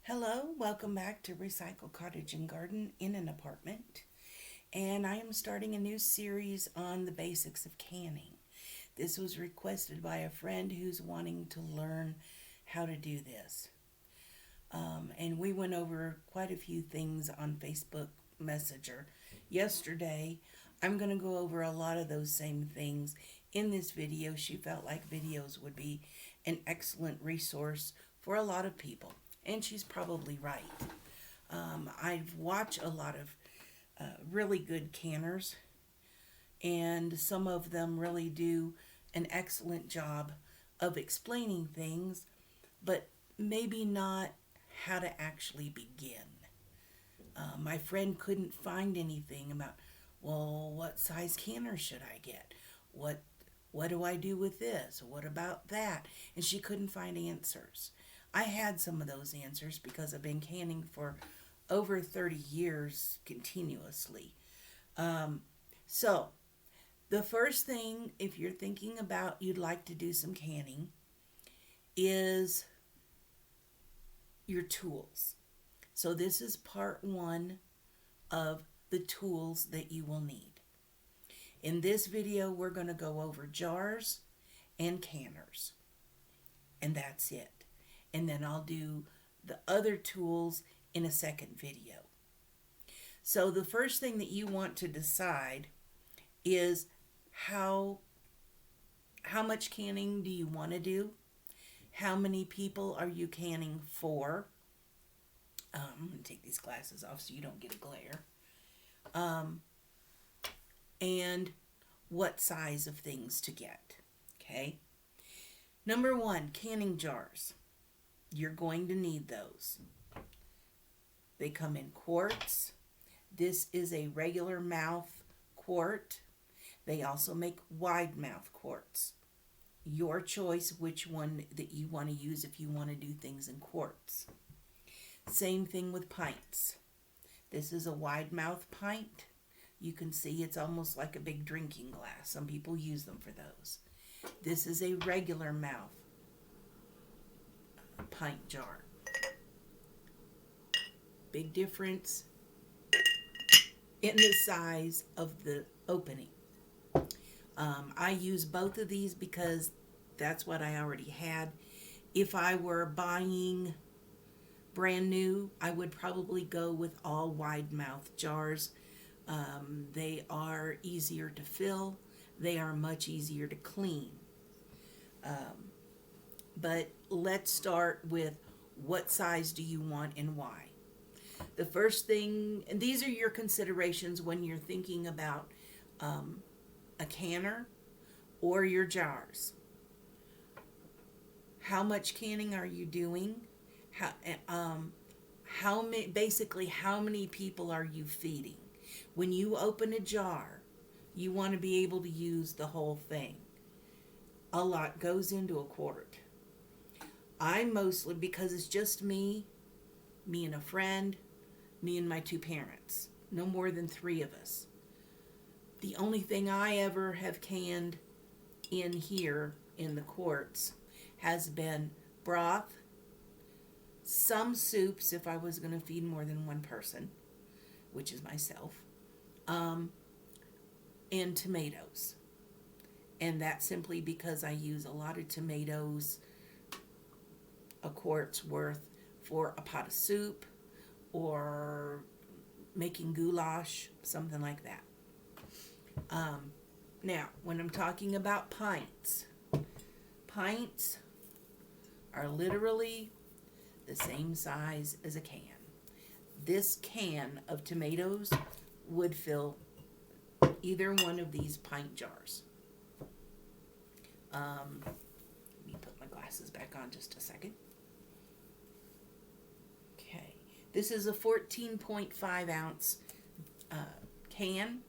Hello, welcome back to Recycle Cottage and Garden in an Apartment. And I am starting a new series on the basics of canning. This was requested by a friend who's wanting to learn how to do this. And we went over quite a few things on Facebook Messenger yesterday. I'm going to go over a lot of those same things in this video. She felt like videos would be an excellent resource for a lot of people, and she's probably right. I've watched a lot of really good canners, and some of them really do an excellent job of explaining things, but maybe not how to actually begin. My friend couldn't find anything about, well, what size canner should I get? What what do I do with this? What about that? And she couldn't find answers. I had some of those answers because I've been canning for over 30 years continuously. Um, so, the first thing, if you're thinking about you'd like to do some canning, is your tools. So, this is part one of the tools that you will need. In this video, we're going to go over jars and canners, and that's it. And then I'll do the other tools in a second video. So the first thing that you want to decide is how much canning do you want to do? How many people are you canning for? I'm going to take these glasses off so you don't get a glare. And what size of things to get. Okay. Number one, canning jars. You're going to need those. They come in quarts. This is a regular mouth quart. They also make wide mouth quarts. Your choice which one that you want to use if you want to do things in quarts. Same thing with pints. This is a wide mouth pint. You can see it's almost like a big drinking glass. Some people use them for those. This is a regular mouth pint jar. Big difference in the size of the opening. I use both of these because that's what I already had. If I were buying brand new, I would probably go with all wide mouth jars. They are easier to fill. They are much easier to clean. But let's start with what size do you want and why. The first thing, and these are your considerations when you're thinking about a canner or your jars. How much canning are you doing? Basically, how many people are you feeding? When you open a jar, you want to be able to use the whole thing. A lot goes into a quart. I mostly, because it's just me and a friend, me and my two parents. No more than 3 of us. The only thing I ever have canned in here in the quarts has been broth, some soups if I was going to feed more than one person, which is myself, and tomatoes. And that's simply because I use a lot of tomatoes, a quart's worth, for a pot of soup or making goulash, something like that. Now, when I'm talking about pints are literally the same size as a can. This can of tomatoes would fill either one of these pint jars. Let me put my glasses back on just a second. Okay. This is a 14.5 ounce can,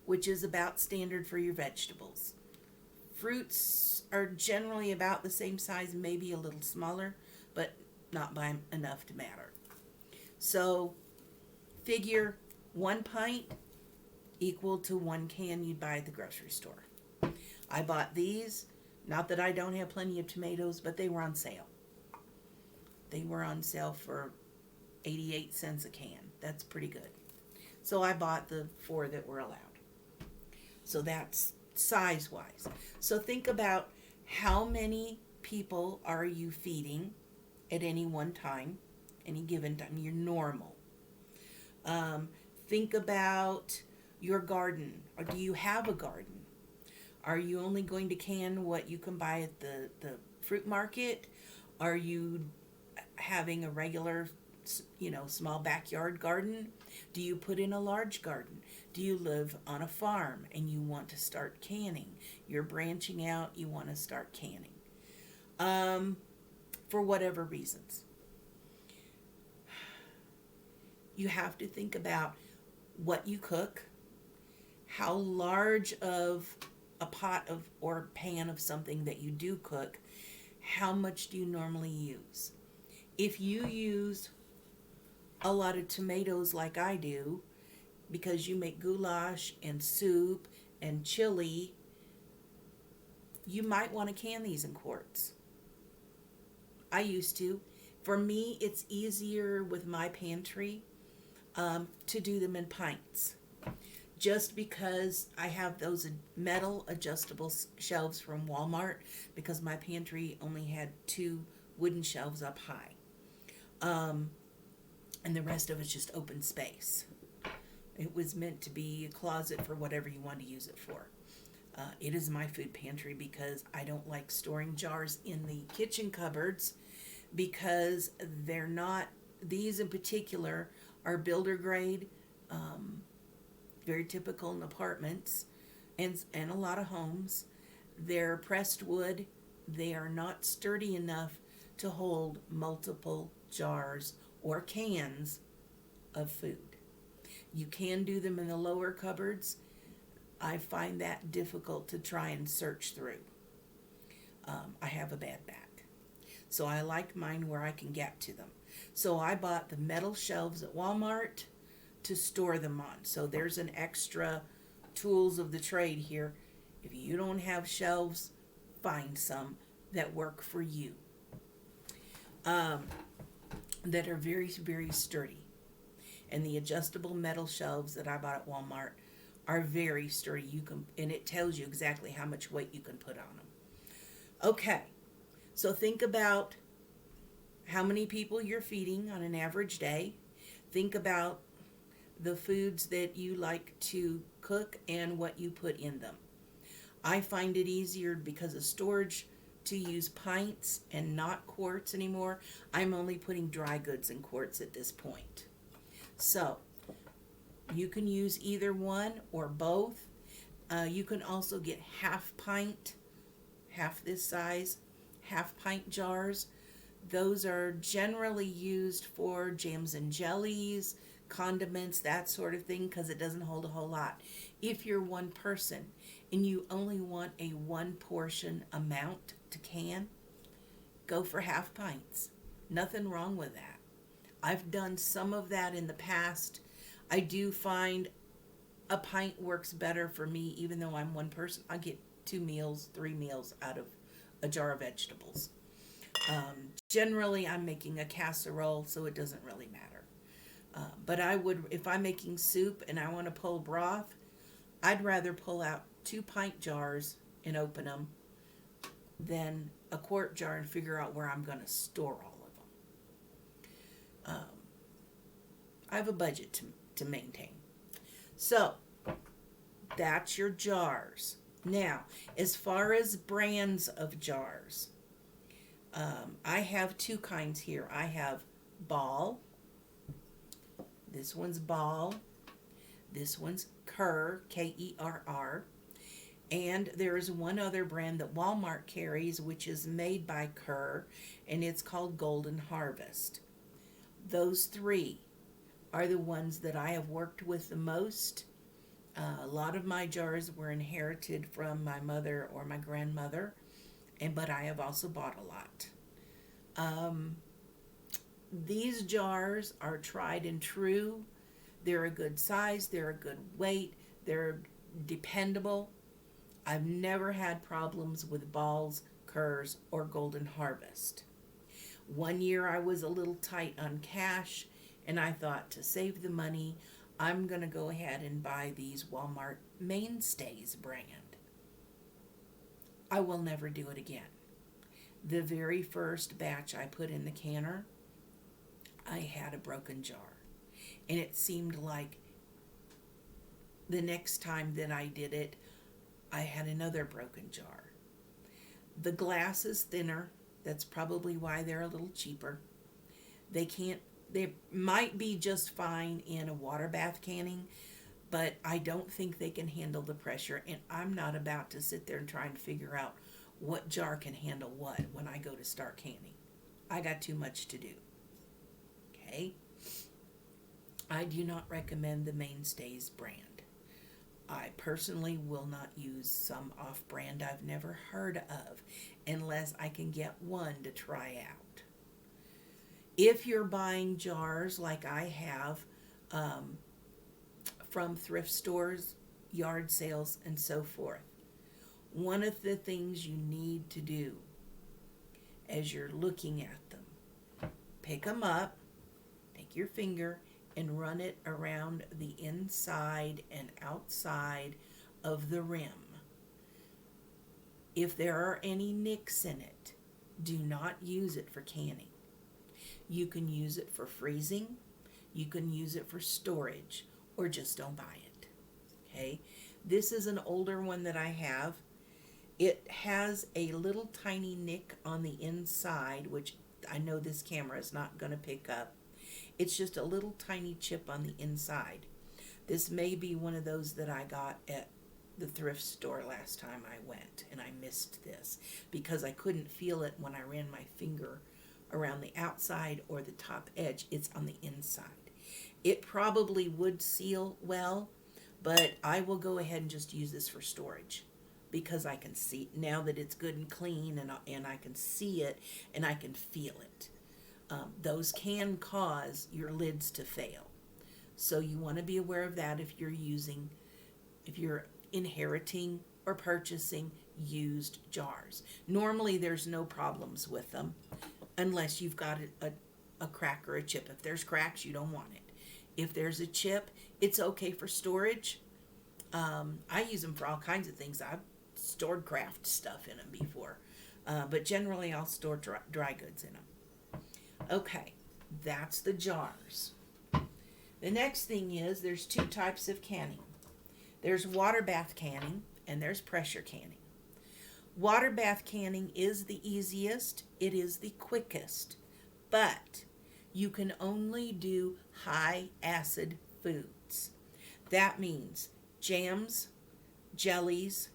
which is about standard for your vegetables. Fruits are generally about the same size, maybe a little smaller, but not by enough to matter. So figure 1 pint equal to 1 can you'd buy at the grocery store. I bought these, not that I don't have plenty of tomatoes, but they were on sale. They were on sale for 88 cents a can. That's pretty good. So I bought the 4 that were allowed. So that's size wise. So think about how many people are you feeding at any one time, any given time, your normal. Think about your garden. Or do you have a garden? Are you only going to can what you can buy at the fruit market? Are you having a regular, small backyard garden? Do you put in a large garden? Do you live on a farm and you want to start canning? You're branching out, you want to start canning. For whatever reasons. You have to think about what you cook, how large of a pot of or pan of something that you do cook, how much do you normally use? If you use a lot of tomatoes like I do, because you make goulash and soup and chili, you might want to can these in quarts. I used to. For me, it's easier with my pantry to do them in pints. Just because I have those metal adjustable shelves from Walmart, because my pantry only had 2 wooden shelves up high. And the rest of it's just open space. It was meant to be a closet for whatever you want to use it for. It is my food pantry because I don't like storing jars in the kitchen cupboards, because they're not, these in particular are builder grade, very typical in apartments and a lot of homes. They're pressed wood. They are not sturdy enough to hold multiple jars or cans of food. You can do them in the lower cupboards. I find that difficult to try and search through. I have a bad back. So I like mine where I can get to them. So I bought the metal shelves at Walmart to store them on. So there's an extra tools of the trade here. If you don't have shelves, find some that work for you. That are very, very sturdy. And the adjustable metal shelves that I bought at Walmart are very sturdy. And it tells you exactly how much weight you can put on them. Okay, so think about how many people you're feeding on an average day. Think about the foods that you like to cook and what you put in them. I find it easier because of storage to use pints and not quarts anymore. I'm only putting dry goods in quarts at this point. So you can use either one or both. You can also get half pint, half this size, half pint jars. Those are generally used for jams and jellies, condiments, that sort of thing, because it doesn't hold a whole lot. If you're one person and you only want a 1 portion amount to can, go for half pints. Nothing wrong with that. I've done some of that in the past. I do find a pint works better for me, even though I'm one person. I get 2 meals, 3 meals out of a jar of vegetables. Generally, I'm making a casserole, so it doesn't really matter. But I would, if I'm making soup and I want to pull broth, I'd rather pull out 2 pint jars and open them than a quart jar and figure out where I'm going to store all of them. I have a budget to maintain. So, that's your jars. Now, as far as brands of jars, I have 2 kinds here. I have Ball. This one's Ball. This one's Kerr, Kerr. And there is one other brand that Walmart carries, which is made by Kerr, and it's called Golden Harvest. Those 3 are the ones that I have worked with the most. A lot of my jars were inherited from my mother or my grandmother, but I have also bought a lot. These jars are tried and true. They're a good size, they're a good weight, they're dependable. I've never had problems with Balls, Kerrs, or Golden Harvest. One year I was a little tight on cash, and I thought, to save the money, I'm going to go ahead and buy these Walmart Mainstays brand. I will never do it again. The very first batch I put in the canner, I had a broken jar. And it seemed like the next time that I did it, I had another broken jar. The glass is thinner. That's probably why they're a little cheaper. They might be just fine in a water bath canning, but I don't think they can handle the pressure, and I'm not about to sit there and try and figure out what jar can handle what when I go to start canning. I got too much to do. Okay? I do not recommend the Mainstays brand. I personally will not use some off-brand I've never heard of unless I can get one to try out. If you're buying jars like I have from thrift stores, yard sales, and so forth, one of the things you need to do as you're looking at them, pick them up, take your finger, and run it around the inside and outside of the rim. If there are any nicks in it, do not use it for canning. You can use it for freezing, you can use it for storage, or just don't buy it. Okay? This is an older one that I have. It has a little tiny nick on the inside, which I know this camera is not going to pick up. It's just a little tiny chip on the inside. This may be one of those that I got at the thrift store last time I went, and I missed this because I couldn't feel it when I ran my finger around the outside or the top edge. It's on the inside. It probably would seal well, but I will go ahead and just use this for storage because I can see now that it's good and clean, and I can see it and I can feel it. Those can cause your lids to fail. So you want to be aware of that if you're inheriting or purchasing used jars. Normally there's no problems with them unless you've got a crack or a chip. If there's cracks, you don't want it. If there's a chip, it's okay for storage. I use them for all kinds of things. I've stored craft stuff in them before. But generally I'll store dry goods in them. Okay, that's the jars. The next thing is there's two types of canning. There's water bath canning and there's pressure canning. Water bath canning is the easiest. It is the quickest. But you can only do high acid foods. That means jams, jellies,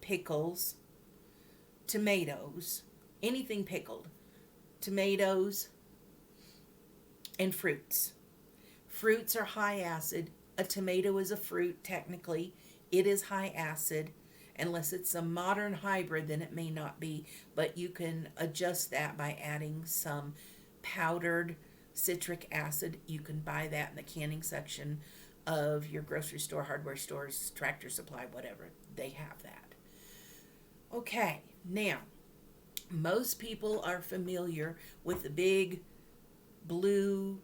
pickles, tomatoes, anything pickled. Tomatoes, and fruits. Fruits are high acid. A tomato is a fruit, technically. It is high acid. Unless it's a modern hybrid, then it may not be. But you can adjust that by adding some powdered citric acid. You can buy that in the canning section of your grocery store, hardware stores, Tractor Supply, whatever. They have that. Okay, now, most people are familiar with the big blue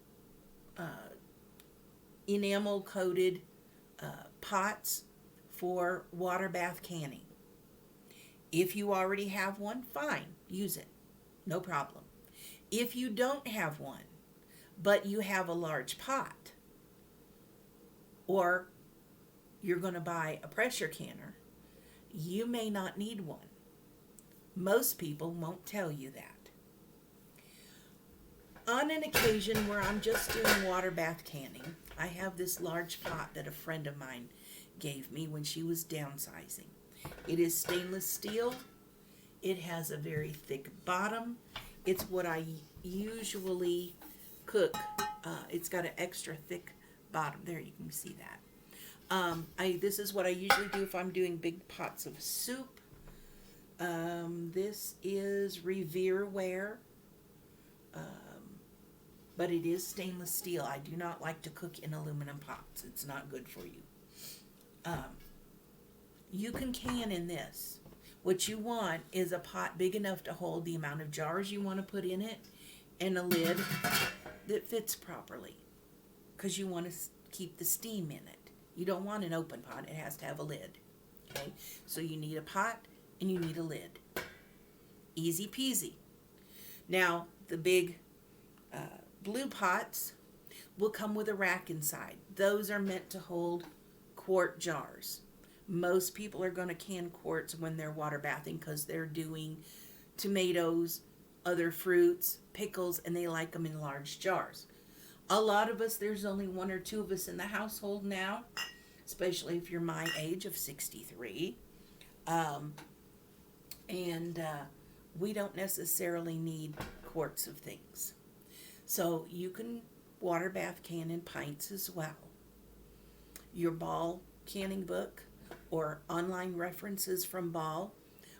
enamel coated pots for water bath canning. If you already have one, fine, use it. No problem. If you don't have one, but you have a large pot, or you're going to buy a pressure canner, you may not need one. Most people won't tell you that. On an occasion where I'm just doing water bath canning, I have this large pot that a friend of mine gave me when she was downsizing. It is stainless steel. It has a very thick bottom. It's what I usually cook. It's got an extra thick bottom. There, you can see that. This is what I usually do if I'm doing big pots of soup. This is Revereware, but it is stainless steel. I do not like to cook in aluminum pots. It's not good for you. You can can in this. What you want is a pot big enough to hold the amount of jars you want to put in it and a lid that fits properly, because you want to keep the steam in it. You don't want an open pot. It has to have a lid. Okay, so you need a pot and you need a lid. Easy peasy. Now, the big blue pots will come with a rack inside. Those are meant to hold quart jars. Most people are going to can quarts when they're water bathing because they're doing tomatoes, other fruits, pickles, and they like them in large jars. A lot of us, there's only one or two of us in the household now, especially if you're my age of 63. We don't necessarily need quarts of things. So you can water bath can in pints as well. Your Ball canning book or online references from Ball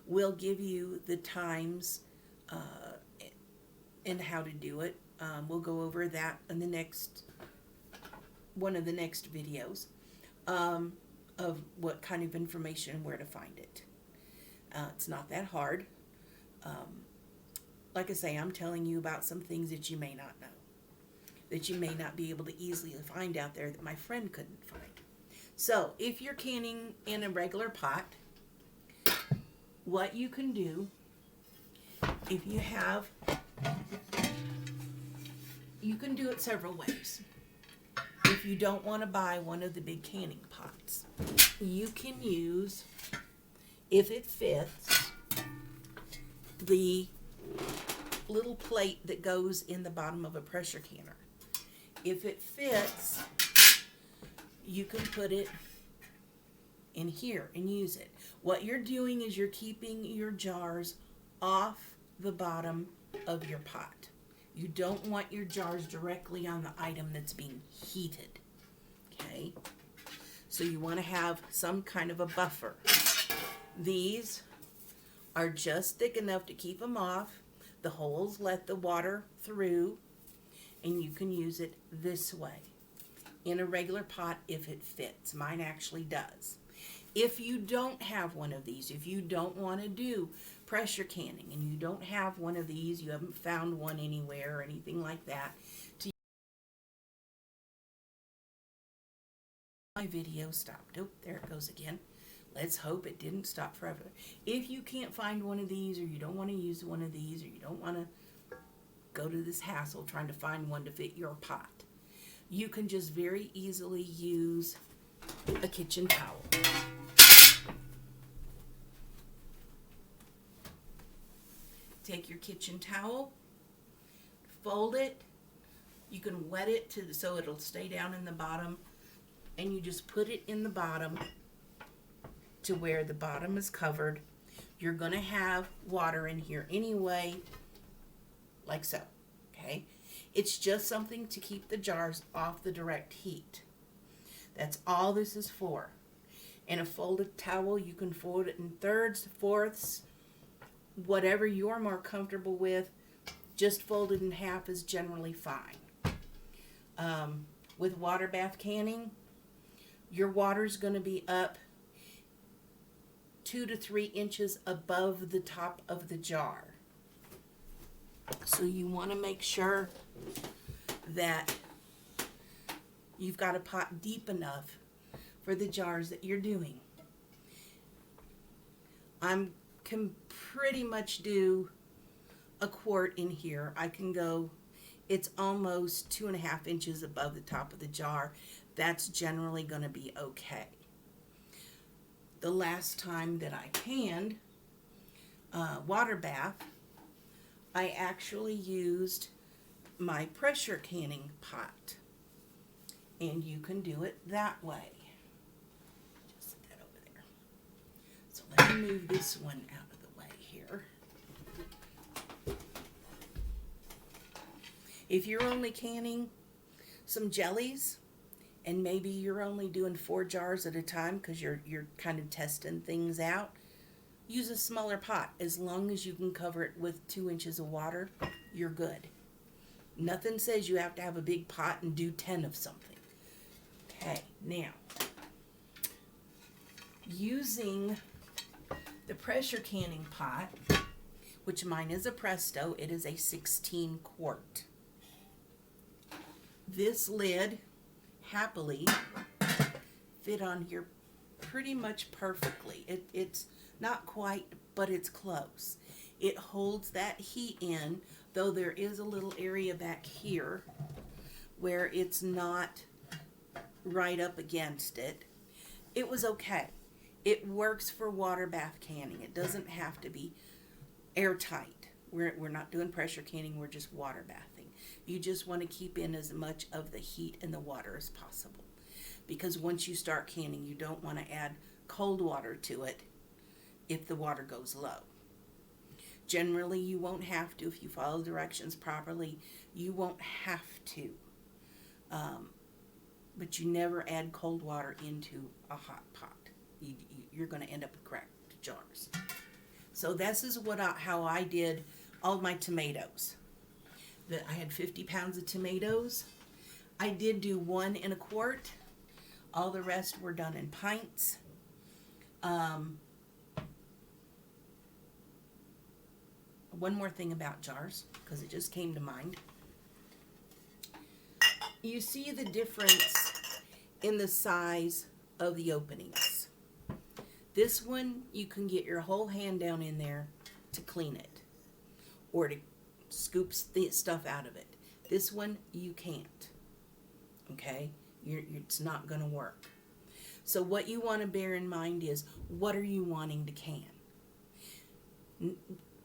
will give you the times and how to do it. We'll go over that in the next one of the next videos of what kind of information and where to find it. It's not that hard. Like I say, I'm telling you about some things that you may not know, that you may not be able to easily find out there that my friend couldn't find. So if you're canning in a regular pot, what you can do, if you have, you can do it several ways. If you don't want to buy one of the big canning pots, you can use, if it fits, the little plate that goes in the bottom of a pressure canner. If it fits, you can put it in here and use it. What you're doing is you're keeping your jars off the bottom of your pot. You don't want your jars directly on the item that's being heated. Okay? So you want to have some kind of a buffer. These are just thick enough to keep them off. The holes let the water through, and you can use it this way in a regular pot if it fits. Mine actually does. If you don't have one of these, if you don't want to do pressure canning and you don't have one of these, you haven't found one anywhere or anything like that, my video stopped. Oh, there it goes again. Let's hope it didn't stop forever. If you can't find one of these, or you don't want to use one of these, or you don't want to go to this hassle trying to find one to fit your pot, you can just very easily use a kitchen towel. Take your kitchen towel, fold it. You can wet it so it'll stay down in the bottom, and you just put it in the bottom to where the bottom is covered. You're going to have water in here anyway, like so. Okay? It's just something to keep the jars off the direct heat. That's all this is for. And a folded towel, you can fold it in thirds, fourths, whatever you're more comfortable with. Just fold it in half is generally fine. With water bath canning, your water's going to be up 2 to 3 inches above the top of the jar. So you want to make sure that you've got a pot deep enough for the jars that you're doing. I can pretty much do a quart in here. I can go, it's almost 2.5 inches above the top of the jar. That's generally going to be okay. The last time that I canned water bath, I actually used my pressure canning pot. And you can do it that way. Just set that over there. So let me move this one out of the way here. If you're only canning some jellies, and maybe you're only doing 4 jars at a time because you're kind of testing things out, use a smaller pot. As long as you can cover it with 2 inches of water, you're good. Nothing says you have to have a big pot and do 10 of something. Okay, now, using the pressure canning pot, which mine is a Presto. It is a 16 quart. This lid happily fit on here pretty much perfectly. It's not quite, but it's close. It holds that heat in, though there is a little area back here where it's not right up against it. It was okay. It works for water bath canning. It doesn't have to be airtight. We're not doing pressure canning, we're just water bathing. You just want to keep in as much of the heat in the water as possible. Because once you start canning, you don't want to add cold water to it if the water goes low. Generally, you won't have to. If you follow directions properly, you won't have to. But you never add cold water into a hot pot. You're going to end up with cracked jars. So this is how I did all my tomatoes. I had 50 pounds of tomatoes. I did do 1 in a quart. All the rest were done in pints. One more thing about jars, because it just came to mind. You see the difference in the size of the openings. This one, you can get your whole hand down in there to clean it, or to scoop stuff out of it. This one, you can't. Okay? It's not going to work. So what you want to bear in mind is, what are you wanting to can?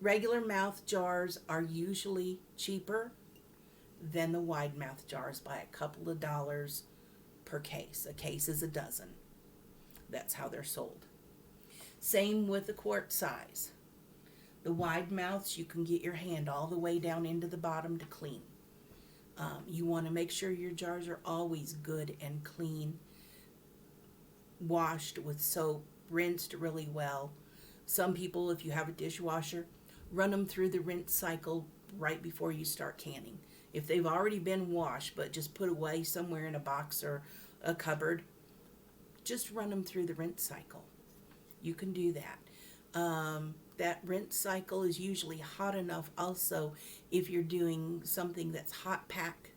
Regular mouth jars are usually cheaper than the wide mouth jars by a couple of dollars per case. A case is a dozen. That's how they're sold. Same with the quart size. The wide mouths, you can get your hand all the way down into the bottom to clean. You want to make sure your jars are always good and clean, washed with soap, rinsed really well. Some people, if you have a dishwasher, run them through the rinse cycle right before you start canning. If they've already been washed but just put away somewhere in a box or a cupboard, just run them through the rinse cycle. You can do that. That rinse cycle is usually hot enough also if you're doing something that's hot pack.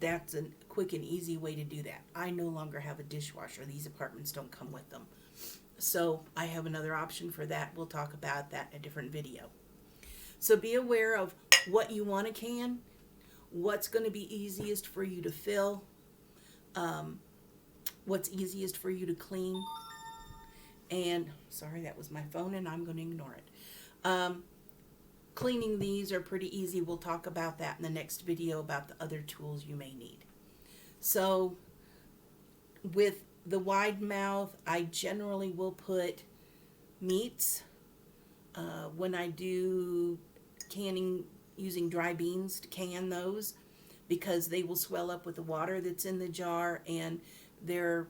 That's a quick and easy way to do that. I no longer have a dishwasher. These apartments don't come with them. So I have another option for that. We'll talk about that in a different video. So be aware of what you want to can, what's going to be easiest for you to fill, what's easiest for you to clean. And, sorry, that was my phone and I'm going to ignore it. Cleaning these are pretty easy. We'll talk about that in the next video about the other tools you may need. So, with the wide mouth, I generally will put meats. When I do canning using dry beans to can those, because they will swell up with the water that's in the jar, and they're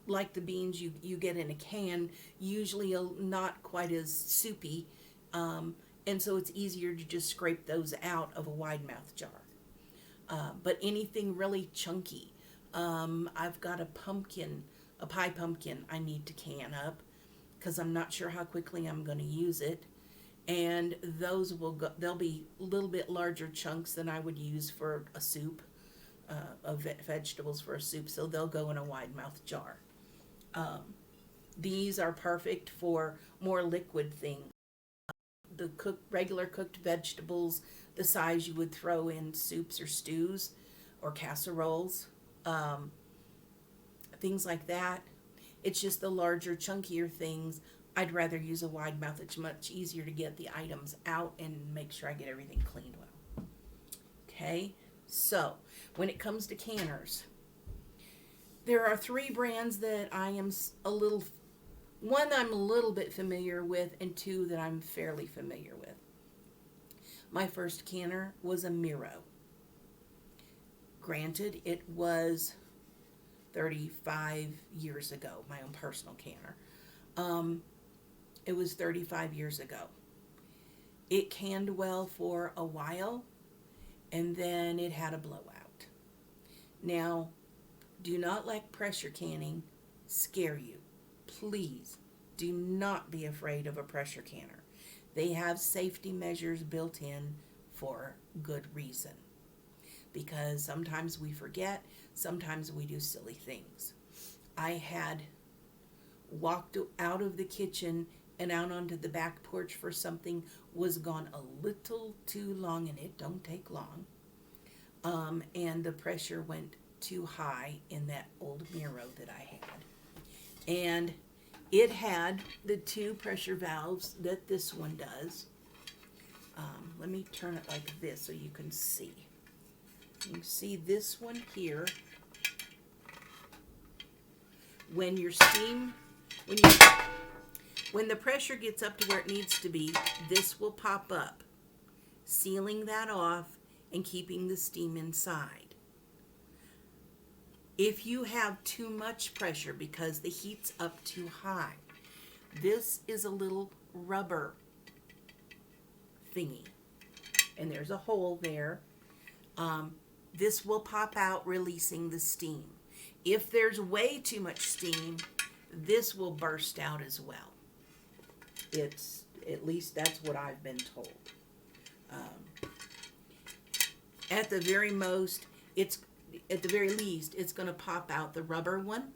like the beans you get in a can, usually not quite as soupy, and so it's easier to just scrape those out of a wide mouth jar. But anything really chunky, I've got a pie pumpkin I need to can up, because I'm not sure how quickly I'm going to use it, and those they'll be a little bit larger chunks than I would use for a soup, of vegetables for a soup, so they'll go in a wide mouth jar. These are perfect for more liquid things. The regular cooked vegetables, the size you would throw in soups or stews or casseroles, things like that. It's just the larger, chunkier things. I'd rather use a wide mouth. It's much easier to get the items out and make sure I get everything cleaned well. Okay, so when it comes to canners, there are 3 brands that I'm a little bit familiar with, and 2 that I'm fairly familiar with. My first canner was a Miro. Granted, it was 35 years ago, my own personal canner. It was 35 years ago. It canned well for a while, and then it had a blowout. Now, do not let pressure canning scare you. Please do not be afraid of a pressure canner. They have safety measures built in for good reason. Because sometimes we forget, sometimes we do silly things. I had walked out of the kitchen and out onto the back porch for something, was gone a little too long, and it don't take long. And the pressure went too high in that old Miro that I had. And it had the 2 pressure valves that this one does. Let me turn it like this so you can see. You can see this one here. When your steam, when the pressure gets up to where it needs to be, this will pop up, sealing that off and keeping the steam inside. If you have too much pressure because the heat's up too high, this is a little rubber thingy, and there's a hole there. This will pop out, releasing the steam. If there's way too much steam, this will burst out as well. It's, at least that's what I've been told. At the very least, it's going to pop out the rubber one.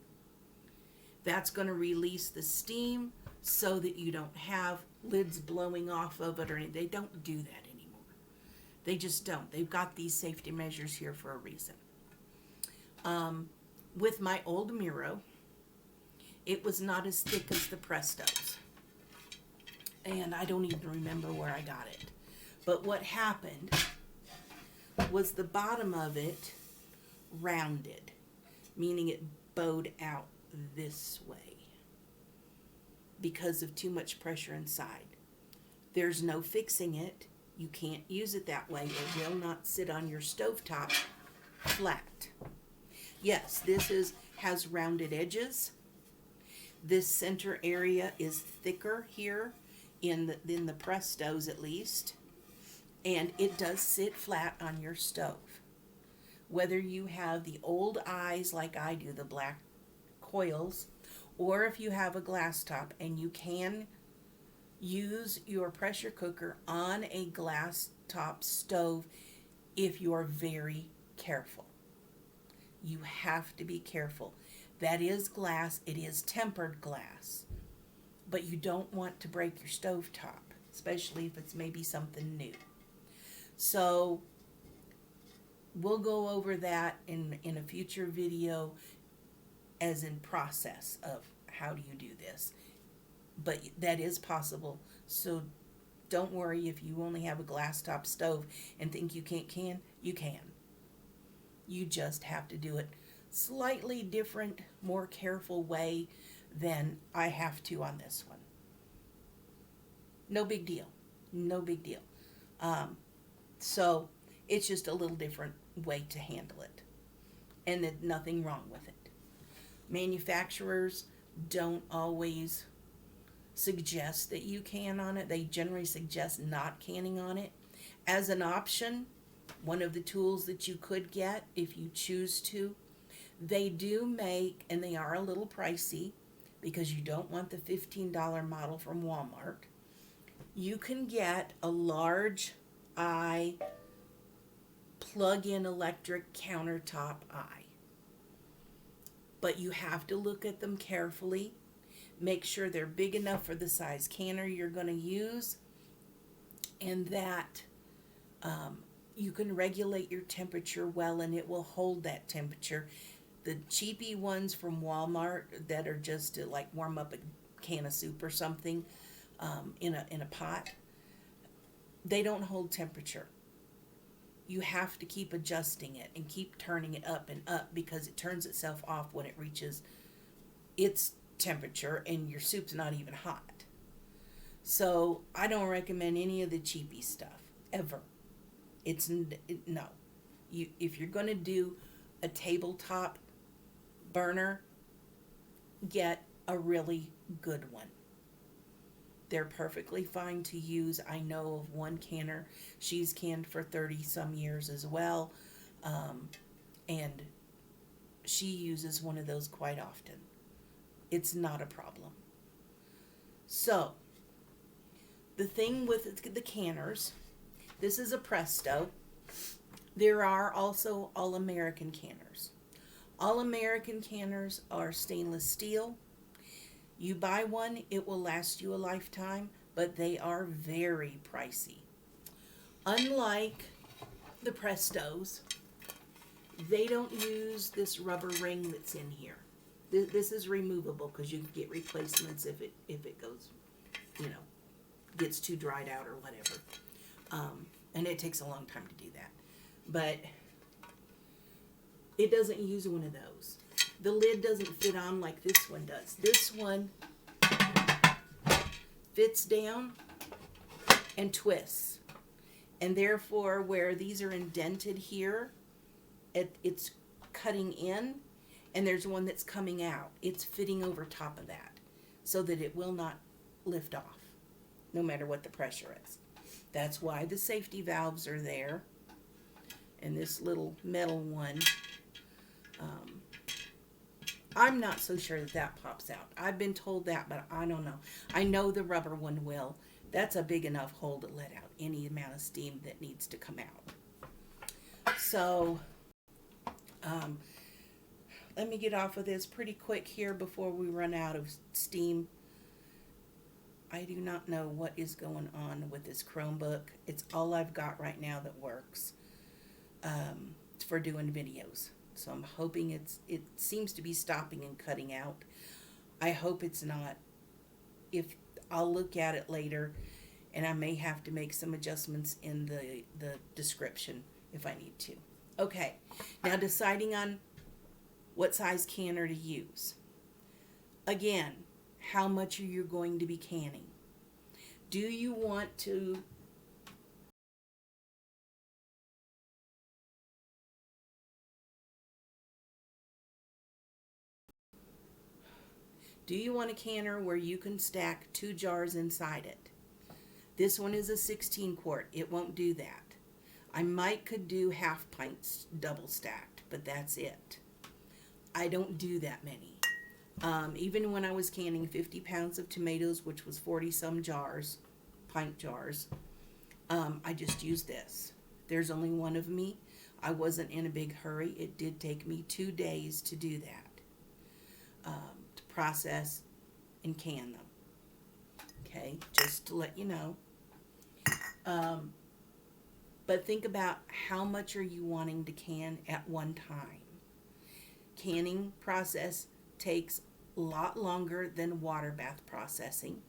That's going to release the steam so that you don't have lids blowing off of it or anything. They don't do that anymore. They just don't. They've got these safety measures here for a reason. With my old Miro, it was not as thick as the Prestos. And I don't even remember where I got it. But what happened was the bottom of it rounded, meaning it bowed out this way because of too much pressure inside. There's no fixing it. You can't use it that way. It will not sit on your stovetop flat. Yes, this has rounded edges. This center area is thicker here in the Prestos, at least, and it does sit flat on your stove. Whether you have the old eyes like I do, the black coils, or if you have a glass top, and you can use your pressure cooker on a glass top stove if you're very careful. You have to be careful. That is glass. It is tempered glass. But you don't want to break your stove top, especially if it's maybe something new. So we'll go over that in a future video as in process of how do you do this. But that is possible. So don't worry if you only have a glass top stove and think you can. You can. You just have to do it slightly different, more careful way than I have to on this one. No big deal. No big deal. So it's just a little different way to handle it. And there's nothing wrong with it. Manufacturers don't always suggest that you can on it. They generally suggest not canning on it. As an option, one of the tools that you could get if you choose to, they do make, and they are a little pricey because you don't want the $15 model from Walmart. You can get a large eye plug-in electric countertop eye. But you have to look at them carefully. Make sure they're big enough for the size canner you're going to use, and that you can regulate your temperature well, and it will hold that temperature. The cheapy ones from Walmart that are just to like warm up a can of soup or something in a pot, they don't hold temperature. You have to keep adjusting it and keep turning it up and up because it turns itself off when it reaches its temperature and your soup's not even hot. So I don't recommend any of the cheapy stuff ever. No. If you're going to do a tabletop burner, get a really good one. They're perfectly fine to use. I know of one canner. She's canned for 30 some years as well. And she uses one of those quite often. It's not a problem. So, the thing with the canners, this is a Presto. There are also All-American canners. All-American canners are stainless steel. You buy one, it will last you a lifetime, but they are very pricey. Unlike the Prestos, they don't use this rubber ring that's in here. This is removable because you can get replacements if it goes, gets too dried out or whatever. And it takes a long time to do that. But it doesn't use one of those. The lid doesn't fit on like this one does. This one fits down and twists. And therefore, where these are indented here, it's cutting in, and there's one that's coming out. It's fitting over top of that so that it will not lift off, no matter what the pressure is. That's why the safety valves are there. And this little metal one, I'm not so sure that pops out. I've been told that, but I don't know. I know the rubber one will. That's a big enough hole to let out any amount of steam that needs to come out. So, let me get off of this pretty quick here before we run out of steam. I do not know what is going on with this Chromebook. It's all I've got right now that works for doing videos. So I'm hoping it seems to be stopping and cutting out. I hope it's not. If I'll look at it later, and I may have to make some adjustments in the description if I need to. Okay, now deciding on what size canner to use. Again, how much are you going to be canning? Do you want to a canner where you can stack 2 jars inside it? This one is a 16 quart. It won't do that. I could do half pints double stacked, but that's it. I don't do that many. Even when I was canning 50 pounds of tomatoes, which was 40 some jars, pint jars, I just used this. There's only one of me. I wasn't in a big hurry. It did take me 2 days to do that, to process and can them. Okay, just to let you know. But think about how much are you wanting to can at one time. Canning process takes a lot longer than water bath processing.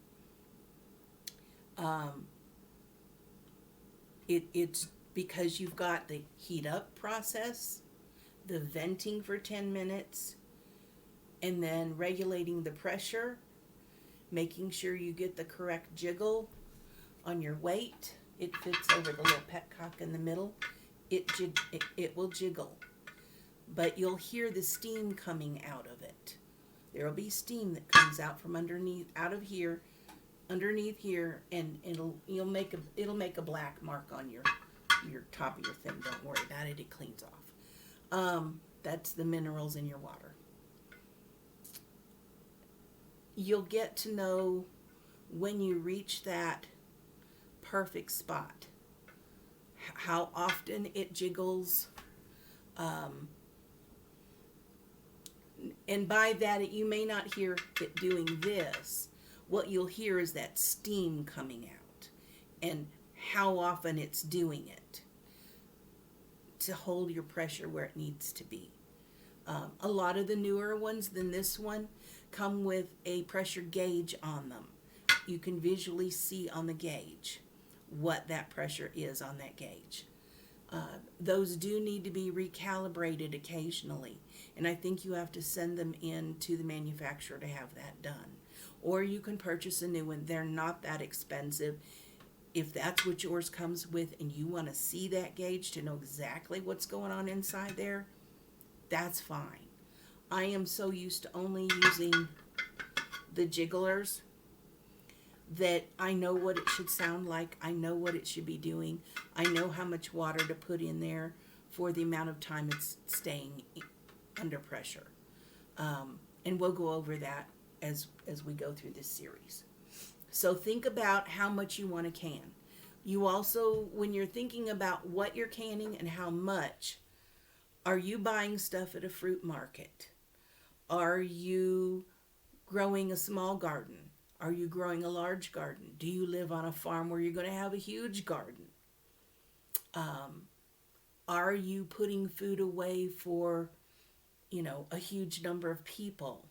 It's because you've got the heat up process, the venting for 10 minutes, and then regulating the pressure, making sure you get the correct jiggle on your weight. It fits over the little petcock in the middle. It will jiggle, but you'll hear the steam coming out of it. There will be steam that comes out from underneath here, and it'll make a black mark on your top of your thing. Don't worry about it; it cleans off. That's the minerals in your water. You'll get to know when you reach that perfect spot, how often it jiggles, and by that you may not hear it doing this. What you'll hear is that steam coming out and how often it's doing it to hold your pressure where it needs to be. A lot of the newer ones than this one come with a pressure gauge on them. You can visually see on the gauge what that pressure is on that gauge. Those do need to be recalibrated occasionally, and I think you have to send them in to the manufacturer to have that done. Or you can purchase a new one. They're not that expensive. If that's what yours comes with and you want to see that gauge to know exactly what's going on inside there, that's fine. I am so used to only using the jigglers that I know what it should sound like. I know what it should be doing. I know how much water to put in there for the amount of time it's staying under pressure. And we'll go over that as we go through this series. So think about how much you want to can. You also, when you're thinking about what you're canning and how much, are you buying stuff at a fruit market? Are you growing a small garden? Are you growing a large garden? Do you live on a farm where you're going to have a huge garden? Are you putting food away for, a huge number of people?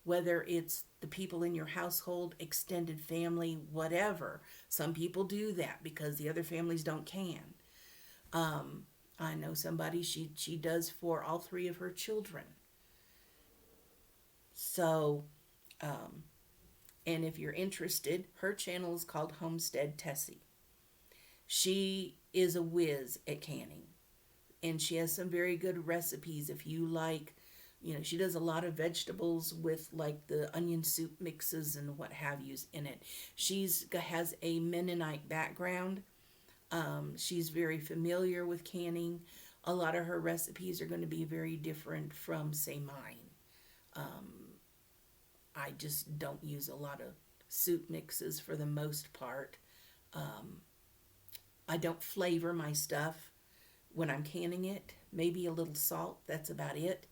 Whether it's the people in your household, extended family, whatever. Some people do that because the other families don't can. I know somebody, she does for all three of her children. So, and if you're interested, her channel is called Homestead Tessie. She is a whiz at canning, and she has some very good recipes. If you like, she does a lot of vegetables with like the onion soup mixes and what have yous in it. Has a Mennonite background. She's very familiar with canning. A lot of her recipes are going to be very different from, say, mine. I just don't use a lot of soup mixes for the most part. I don't flavor my stuff when I'm canning it. Maybe a little salt, that's about it.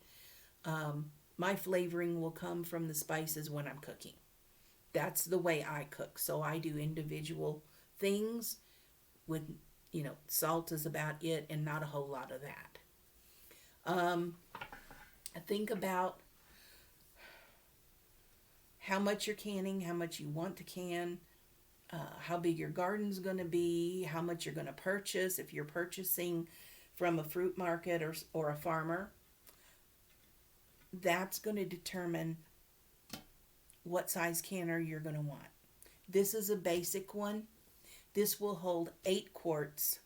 My flavoring will come from the spices when I'm cooking. That's the way I cook. So I do individual things with, salt is about it and not a whole lot of that. Think about how much you're canning, how much you want to can, how big your garden's going to be, how much you're going to purchase. If you're purchasing from a fruit market or a farmer, that's going to determine what size canner you're going to want. This is a basic one. This will hold 8 quarts.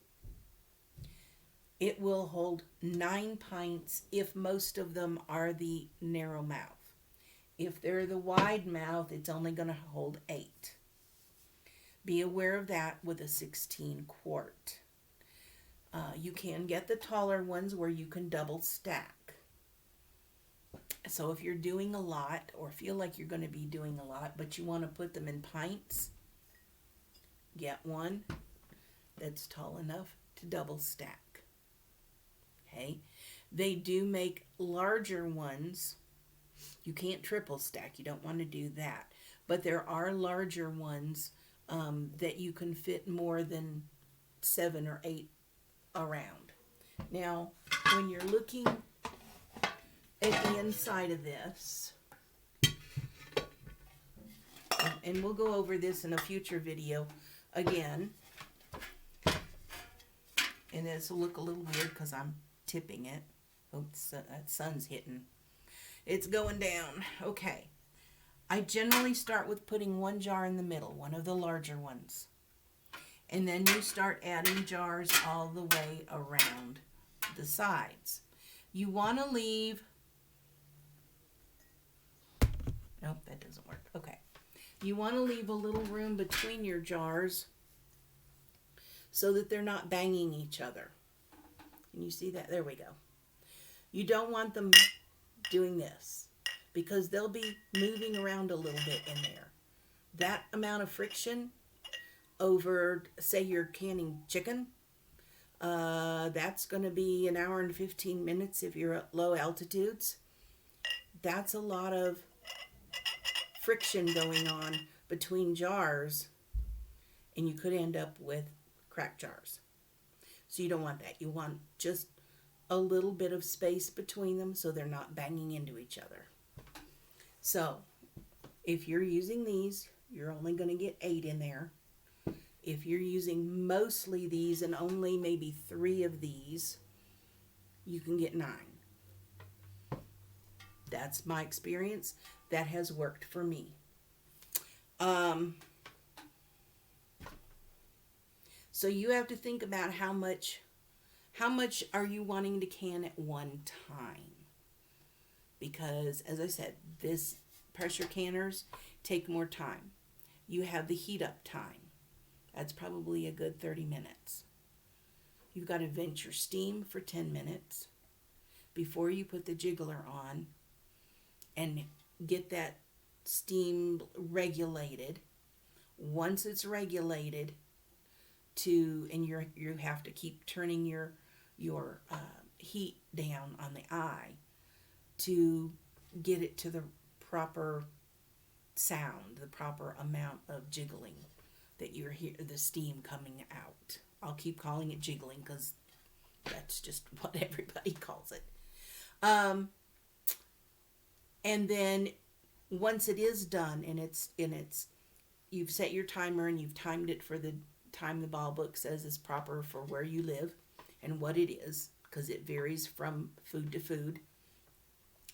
It will hold 9 pints if most of them are the narrow mouth. If they're the wide mouth, it's only going to hold 8. Be aware of that with a 16 quart. You can get the taller ones where you can double stack. So if you're doing a lot or feel like you're going to be doing a lot, but you want to put them in pints, get one that's tall enough to double stack. Okay? They do make larger ones. You can't triple stack. You don't want to do that. But there are larger ones that you can fit more than 7 or 8 around. Now, when you're looking at the inside of this, and we'll go over this in a future video again, and this will look a little weird because I'm tipping it. Oops, that sun's hitting. It's going down. Okay. I generally start with putting one jar in the middle, one of the larger ones. And then you start adding jars all the way around the sides. You want to leave... Nope, that doesn't work. Okay. You want to leave a little room between your jars so that they're not banging each other. Can you see that? There we go. You don't want them doing this because they'll be moving around a little bit in there. That amount of friction over, say you're canning chicken, that's going to be an hour and 15 minutes if you're at low altitudes. That's a lot of friction going on between jars, and you could end up with cracked jars. So you don't want that. You want just a little bit of space between them so they're not banging into each other. So if you're using these, you're only going to get 8 in there. If you're using mostly these and only maybe 3 of these, you can get 9. That's my experience. That has worked for me. So you have to think about how much are you wanting to can at one time? Because, as I said, this pressure canners take more time. You have the heat up time. That's probably a good 30 minutes. You've got to vent your steam for 10 minutes before you put the jiggler on and get that steam regulated. Once it's regulated to, and you have to keep turning your heat down on the eye to get it to the proper sound, the proper amount of jiggling that you're hear the steam coming out. I'll keep calling it jiggling because that's just what everybody calls it. And then once it is done and it's you've set your timer and you've timed it for the time the ball book says is proper for where you live and what it is, because it varies from food to food,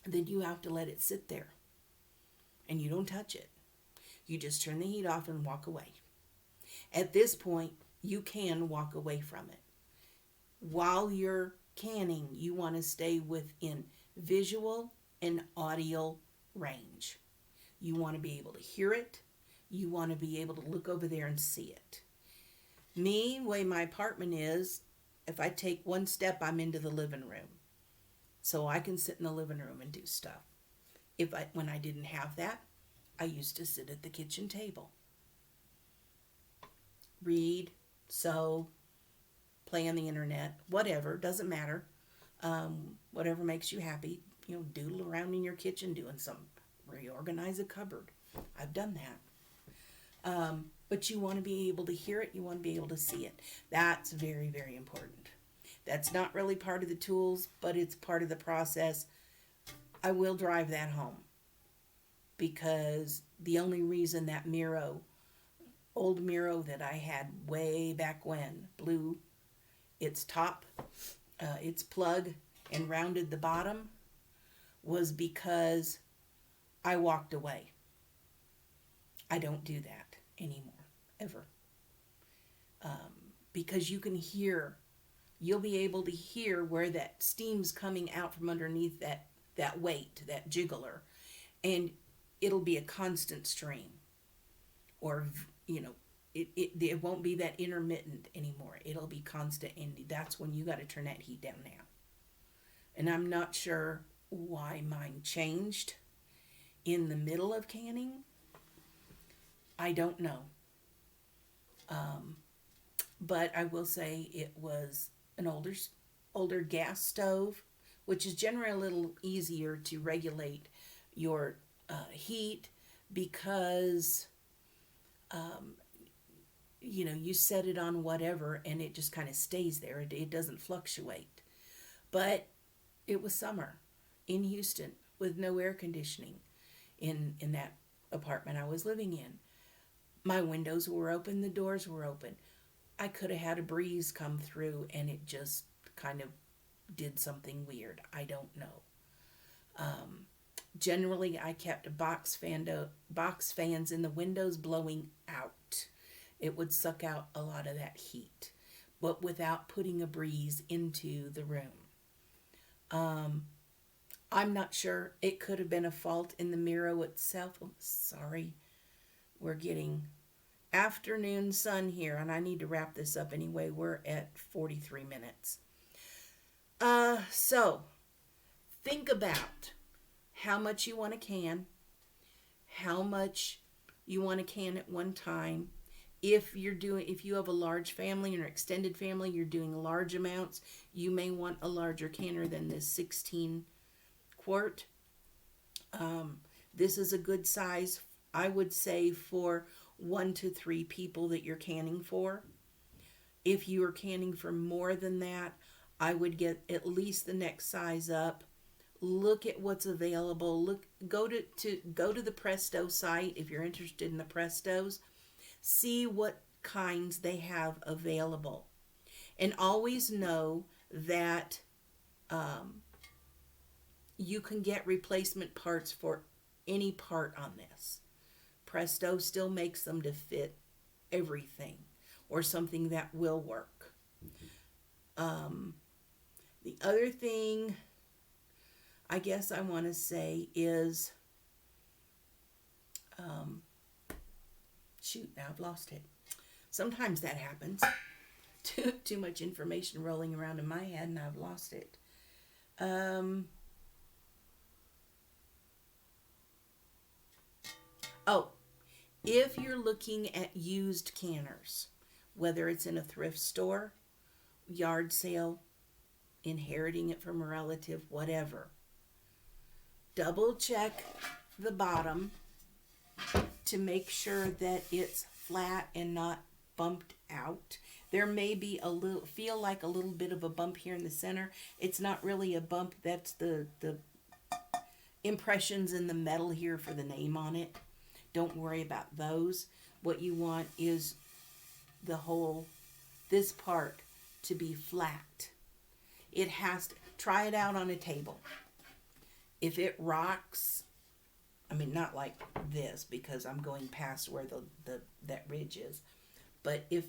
then you have to let it sit there. And you don't touch it. You just turn the heat off and walk away. At this point, you can walk away from it. While you're canning, you want to stay within visual and audio range. You want to be able to hear it. You want to be able to look over there and see it. Me, the way my apartment is, if I take one step, I'm into the living room. So I can sit in the living room and do stuff. When I didn't have that, I used to sit at the kitchen table. Read, sew, play on the internet, whatever, doesn't matter. Whatever makes you happy. Doodle around in your kitchen doing something. Reorganize a cupboard. I've done that. But you want to be able to hear it. You want to be able to see it. That's very, very important. That's not really part of the tools, but it's part of the process. I will drive that home because the only reason that old Miro that I had way back when, blew its top, its plug, and rounded the bottom was because I walked away. I don't do that anymore, ever. Because you can hear, you'll be able to hear where that steam's coming out from underneath that weight, that jiggler, and it'll be a constant stream. Or, it won't be that intermittent anymore. It'll be constant, and that's when you got to turn that heat down now. And I'm not sure why mine changed in the middle of canning. I don't know. But I will say it was an older gas stove, which is generally a little easier to regulate your heat because, you set it on whatever and it just kind of stays there. It doesn't fluctuate. But it was summer in Houston with no air conditioning in that apartment I was living in. My windows were open, the doors were open. I could have had a breeze come through and it just kind of did something weird. I don't know. Generally, I kept box fans in the windows blowing out. It would suck out a lot of that heat, but without putting a breeze into the room. I'm not sure. It could have been a fault in the Miro itself. Oh, sorry. We're getting afternoon sun here, and I need to wrap this up anyway. We're at 43 minutes. So think about how much you want to can, how much you want to can at one time. If you have a large family or extended family, you're doing large amounts, you may want a larger canner than this 16 quart. This is a good size, I would say, for 1 to 3 people that you're canning for. If you are canning for more than that, I would get at least the next size up. Look at what's available. Go to the Presto site if you're interested in the Prestos. See what kinds they have available. And always know that you can get replacement parts for any part on this. Presto still makes them to fit everything or something that will work. The other thing I guess I want to say is, now I've lost it. Sometimes that happens. Too much information rolling around in my head and I've lost it. If you're looking at used canners, whether it's in a thrift store, yard sale, inheriting it from a relative, whatever, double check the bottom to make sure that it's flat and not bumped out. There may be feel like a little bit of a bump here in the center. It's not really a bump. That's the impressions in the metal here for the name on it. Don't worry about those. What you want is this part to be flat. It has to, try it out on a table. If it rocks, I mean, not like this because I'm going past where that ridge is, but if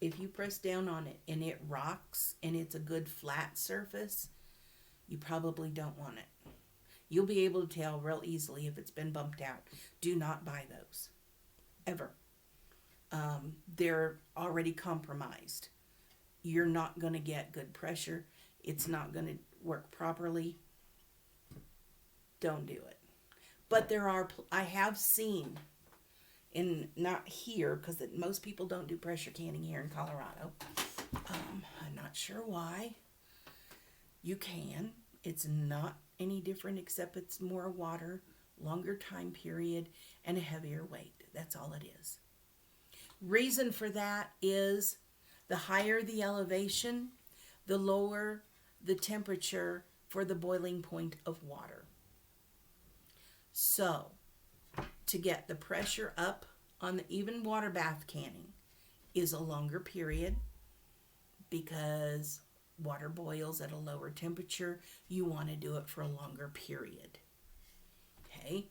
you press down on it and it rocks and it's a good flat surface, you probably don't want it. You'll be able to tell real easily if it's been bumped out. Do not buy those, ever. They're already compromised. You're not going to get good pressure. It's not going to work properly. Don't do it. But I have seen, not here, because most people don't do pressure canning here in Colorado. I'm not sure why. You can. It's not any different except it's more water, longer time period, and a heavier weight. That's all it is. Reason for that is the higher the elevation, the lower the temperature for the boiling point of water. So, to get the pressure up on the even water bath canning is a longer period because water boils at a lower temperature. You want to do it for a longer period. Okay?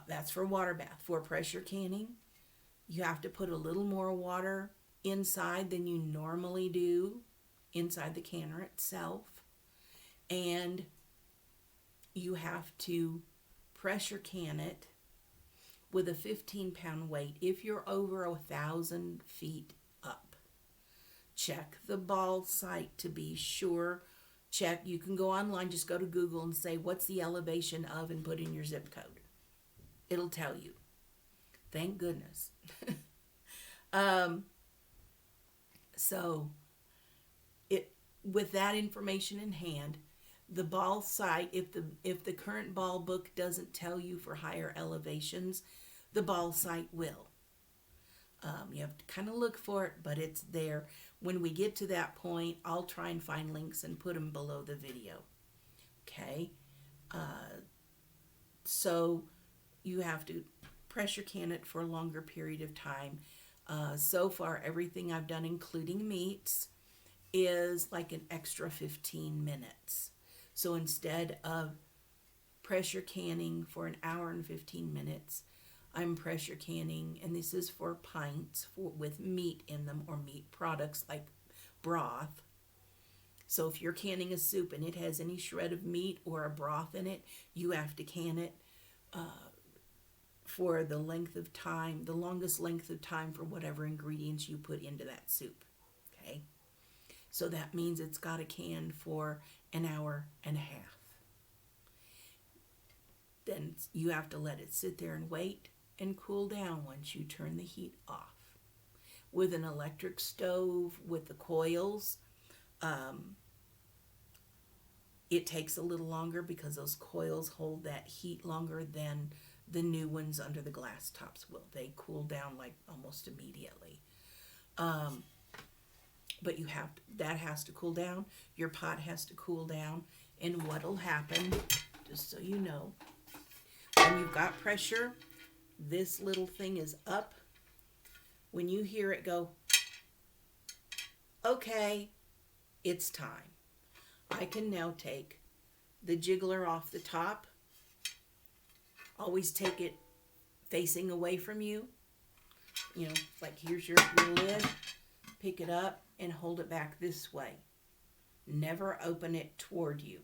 That's for water bath. For pressure canning, you have to put a little more water inside than you normally do inside the canner itself. And you have to pressure can it with a 15-pound weight if you're over 1,000 feet up. Check the ball site to be sure. Check. You can go online, just go to Google and say, what's the elevation of, and put in your zip code. It'll tell you. Thank goodness. So, with that information in hand, the ball site, if the current ball book doesn't tell you for higher elevations, the ball site will. You have to kind of look for it, but it's there. When we get to that point, I'll try and find links and put them below the video. Okay? So you have to pressure can it for a longer period of time. So far, everything I've done, including meats, is like an extra 15 minutes. So instead of pressure canning for an hour and 15 minutes, I'm pressure canning, and this is for pints with meat in them or meat products like broth. So if you're canning a soup and it has any shred of meat or a broth in it, you have to can it for the length of time, the longest length of time for whatever ingredients you put into that soup. Okay? So that means it's got to can for an hour and a half. Then you have to let it sit there and wait and cool down once you turn the heat off. With an electric stove with the coils, it takes a little longer because those coils hold that heat longer than the new ones under the glass tops will. They cool down like almost immediately. But that has to cool down. Your pot has to cool down. And what'll happen, just so you know, when you've got pressure, this little thing is up. When you hear it go, okay, it's time. I can now take the jiggler off the top. Always take it facing away from you. You know, like here's your lid. Pick it up and hold it back this way. Never open it toward you.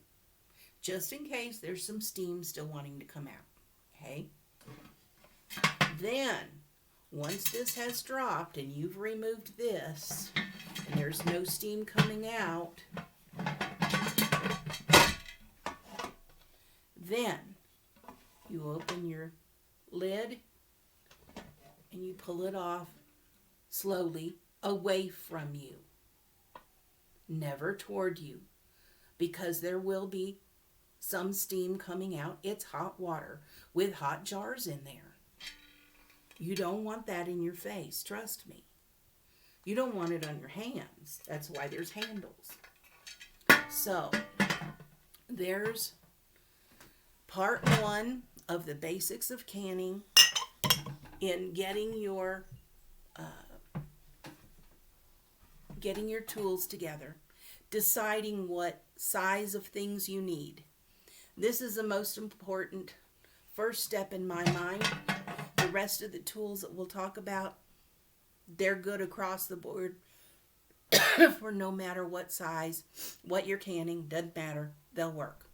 Just in case there's some steam still wanting to come out. Okay? Then, once this has dropped and you've removed this, and there's no steam coming out, then you open your lid, and you pull it off slowly away from you, never toward you, because there will be some steam coming out. It's hot water with hot jars in there. You don't want that in your face, trust me. You don't want it on your hands. That's why there's handles. So, there's part 1 of the basics of canning in getting your tools together, deciding what size of things you need. This is the most important first step in my mind. The rest of the tools that we'll talk about, they're good across the board for no matter what size, what you're canning, doesn't matter, they'll work.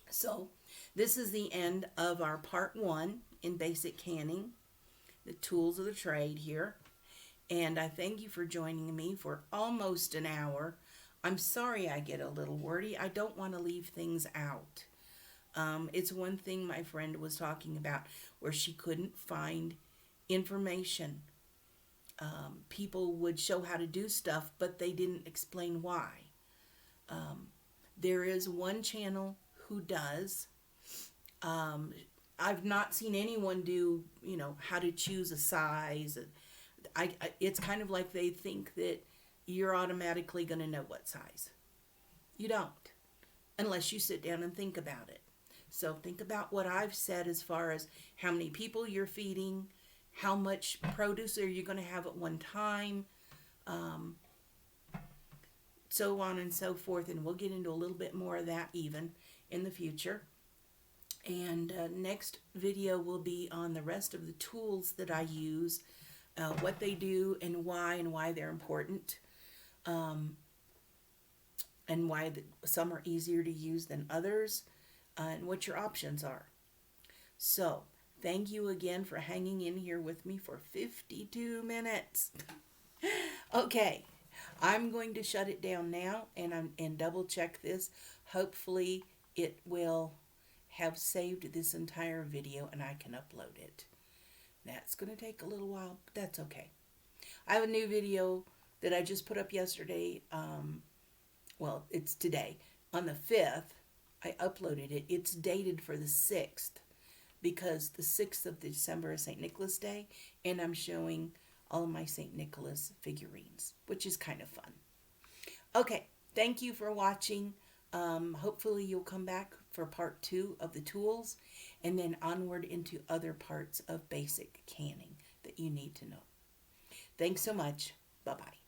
So this is the end of our part 1 in basic canning, the tools of the trade here. And I thank you for joining me for almost an hour. I'm sorry I get a little wordy. I don't want to leave things out. It's one thing my friend was talking about where she couldn't find information. People would show how to do stuff, but they didn't explain why. There is one channel who does. I've not seen anyone do, how to choose a size. It's kind of like they think that you're automatically going to know what size. You don't, unless you sit down and think about it. So think about what I've said as far as how many people you're feeding, how much produce are you going to have at one time, so on and so forth. And we'll get into a little bit more of that even in the future. And next video will be on the rest of the tools that I use, what they do and why they're important, and why some are easier to use than others, and what your options are. So thank you again for hanging in here with me for 52 minutes. Okay, I'm going to shut it down now and double check this. Hopefully it will have saved this entire video and I can upload it. That's going to take a little while, but that's okay. I have a new video that I just put up yesterday. Well, it's today. On the 5th, I uploaded it. It's dated for the 6th because the 6th of December is St. Nicholas Day, and I'm showing all of my St. Nicholas figurines, which is kind of fun. Okay, thank you for watching. Hopefully you'll come back for part 2 of the tools, and then onward into other parts of basic canning that you need to know. Thanks so much. Bye-bye.